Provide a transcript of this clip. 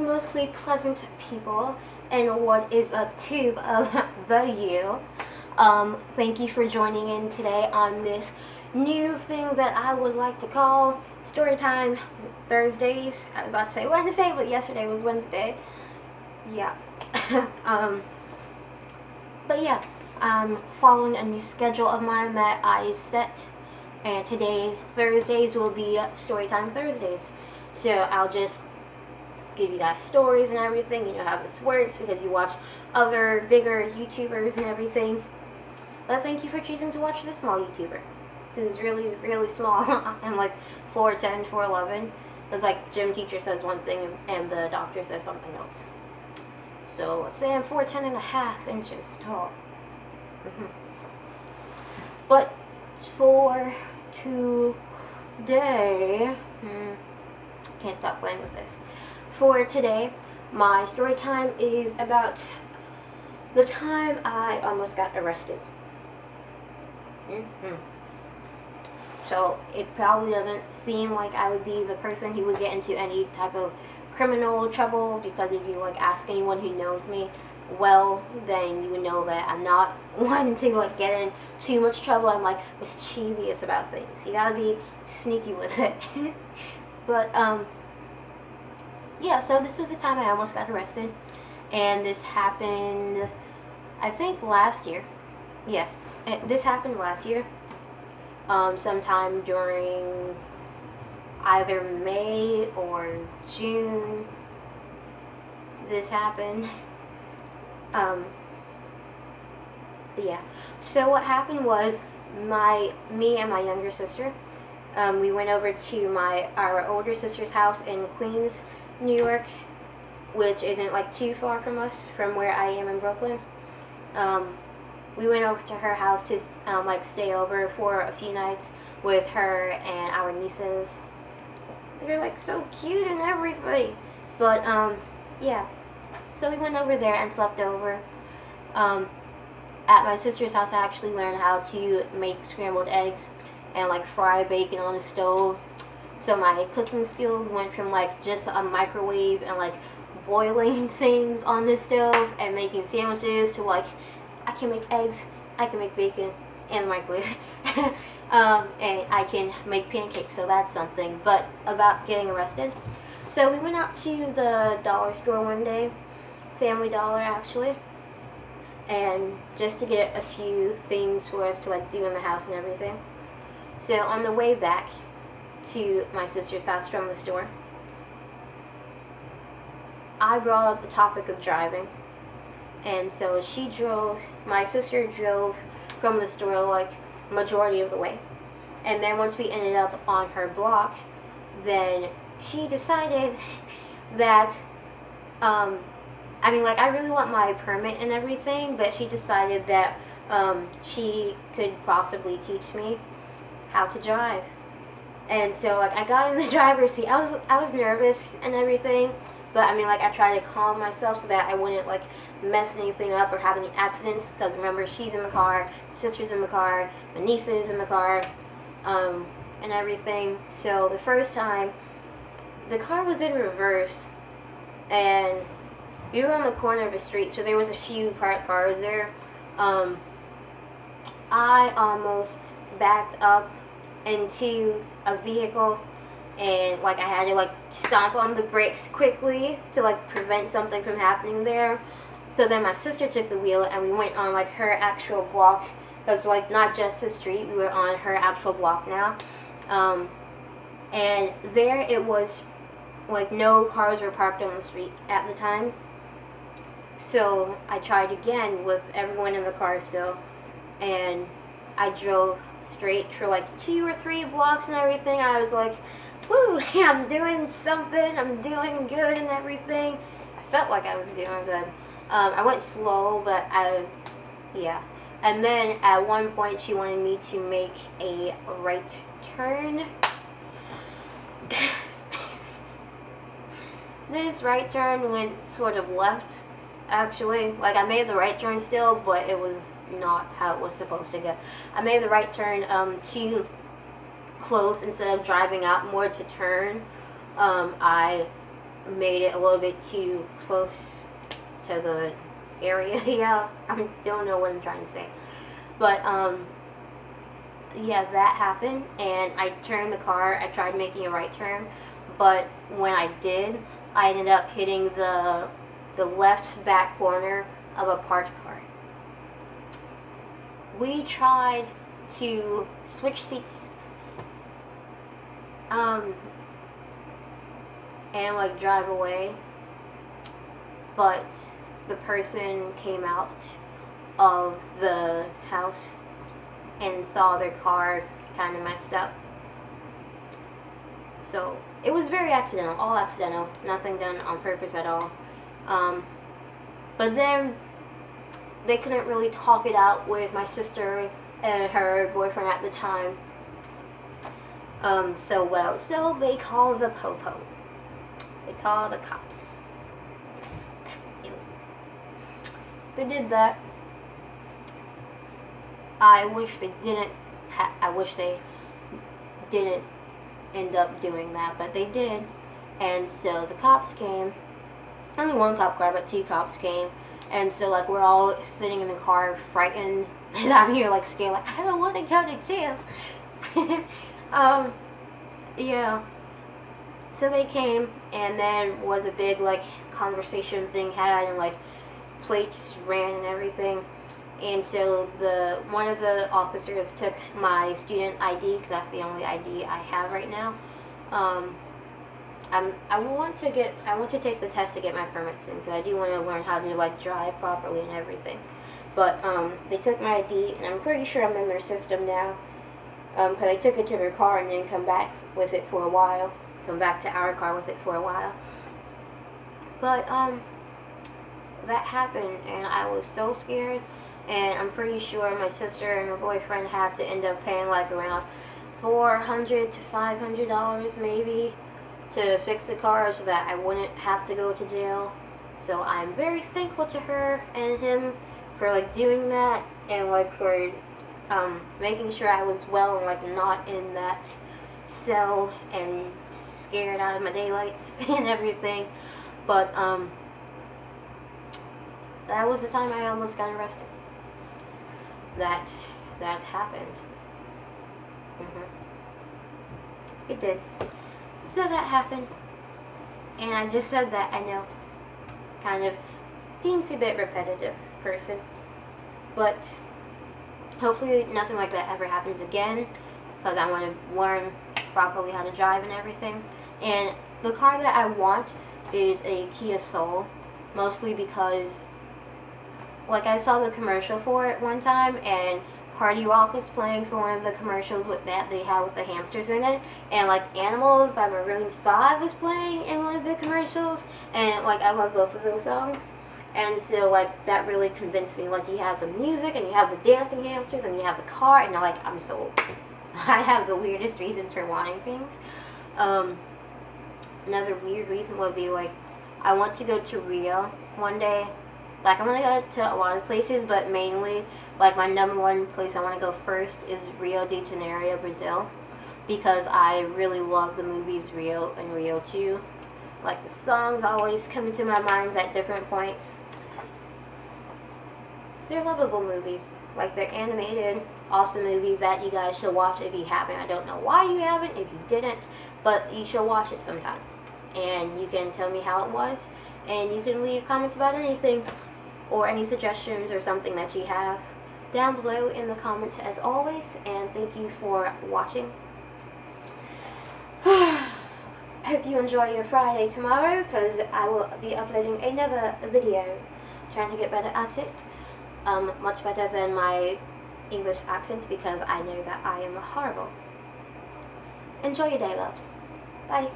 mostly pleasant people, and what is up to the you. Thank you for joining in today on this new thing that I would like to call Storytime Thursdays. I was about to say Wednesday, but yesterday was Wednesday. Yeah. um, but yeah, I'm following a new schedule of mine that I set, and today, Thursdays, will be Storytime Thursdays. So I'll just give you guys stories and everything. You know how this works because you watch other bigger YouTubers and everything. But thank you for choosing to watch this small YouTuber who's really, really small and like 4'10", 4'11". It's like gym teacher says one thing and the doctor says something else. So let's say I'm 4'10" and a half inches tall. But for today, can't stop playing with this. For today, my story time is about the time I almost got arrested. So it probably doesn't seem like I would be the person who would get into any type of criminal trouble, because if you like ask anyone who knows me well, then you would know that I'm not one to like get in too much trouble. I'm like mischievous about things. You gotta be sneaky with it. But yeah, so this was the time I almost got arrested, and this happened, I think, last year. Yeah, this happened last year, sometime during either May or June. This happened. Yeah. So what happened was me and my younger sister, we went over to our older sister's house in Queens, New York, which isn't like too far from us, from where I am in Brooklyn. We went over to her house to like stay over for a few nights with her and our nieces. They're like so cute and everything. But yeah, so we went over there and slept over. At my sister's house, I actually learned how to make scrambled eggs and like fry bacon on the stove. So my cooking skills went from like just a microwave and like boiling things on the stove and making sandwiches to like I can make eggs, I can make bacon in the microwave, and I can make pancakes, so that's something. But about getting arrested, so we went out to the dollar store one day, Family Dollar actually, and just to get a few things for us to like do in the house and everything. So on the way back to my sister's house from the store, I brought up the topic of driving, and so my sister drove from the store like majority of the way, and then once we ended up on her block, then she decided that I mean, like, I really want my permit and everything, but she decided that she could possibly teach me how to drive. And so like I got in the driver's seat. I was nervous and everything, but I mean, like, I tried to calm myself so that I wouldn't like mess anything up or have any accidents, because remember, she's in the car, my sister's in the car, my niece is in the car, and everything. So the first time, the car was in reverse, and we were on the corner of a street, so there was a few parked cars there. I almost backed up into a vehicle, and like I had to like stomp on the brakes quickly to like prevent something from happening there. So then my sister took the wheel, and we went on like her actual block, because like not just the street, we were on her actual block now. And there it was like no cars were parked on the street at the time. So I tried again with everyone in the car still, and I drove straight for like 2 or 3 blocks and everything. I was like, woo, I'm doing something, I'm doing good and everything. I felt like I was doing good. I went slow, but yeah. And then at one point she wanted me to make a right turn. This right turn went sort of left, actually. Like, I made the right turn still, but it was not how it was supposed to go. I made the right turn too close instead of driving out more to turn. I made it a little bit too close to the area. Yeah, I don't know what I'm trying to say. But, yeah, that happened, and I turned the car. I tried making a right turn, but when I did, I ended up hitting the left back corner of a parked car. We tried to switch seats, and like drive away, but the person came out of the house and saw their car kind of messed up. So it was very accidental, all accidental, nothing done on purpose at all. But then they couldn't really talk it out with my sister and her boyfriend at the time so well. So they called the po-po. They called the cops. They did that. I wish they didn't end up doing that, but they did. And so the cops came. Only one cop car, but 2 cops came. And so like we're all sitting in the car frightened. And I'm here like scared, like I don't want to go to jail. Yeah. So they came, and then was a big like conversation thing had, and like plates ran and everything. And so one of the officers took my student ID, because that's the only ID I have right now. I want to take the test to get my permits in, because I do want to learn how to like drive properly and everything. But they took my ID, and I'm pretty sure I'm in their system now, because I took it to their car and then come back with it for a while. Come back to our car with it for a while. But that happened, and I was so scared. And I'm pretty sure my sister and her boyfriend had to end up paying like around $400 to $500 maybe to fix the car so that I wouldn't have to go to jail. So I'm very thankful to her and him for like doing that, and like for making sure I was well and like not in that cell and scared out of my daylights and everything. But that was the time I almost got arrested. That happened. It did. So that happened, and I just said that. I know, kind of seems a bit repetitive person, but hopefully nothing like that ever happens again, because I want to learn properly how to drive and everything. And the car that I want is a Kia Soul, mostly because like I saw the commercial for it one time, and Party Rock was playing for one of the commercials with that they had with the hamsters in it, and like Animals by Maroon 5 was playing in one of the commercials, and like I love both of those songs. And so like that really convinced me. Like you have the music, and you have the dancing hamsters, and you have the car, and like I'm sold. I have the weirdest reasons for wanting things. Another weird reason would be like I want to go to Rio one day. Like, I want to go to a lot of places, but mainly, like, my #1 place I want to go first is Rio de Janeiro, Brazil, because I really love the movies Rio and Rio 2. Like, the songs always come into my mind at different points. They're lovable movies. Like, they're animated, awesome movies that you guys should watch if you haven't. I don't know why you haven't, if you didn't, but you should watch it sometime. And you can tell me how it was, and you can leave comments about anything, or any suggestions or something that you have down below in the comments as always. And thank you for watching. Hope you enjoy your Friday tomorrow, because I will be uploading another video, trying to get better at it, much better than my English accents, because I know that I am horrible. Enjoy your day, loves. Bye.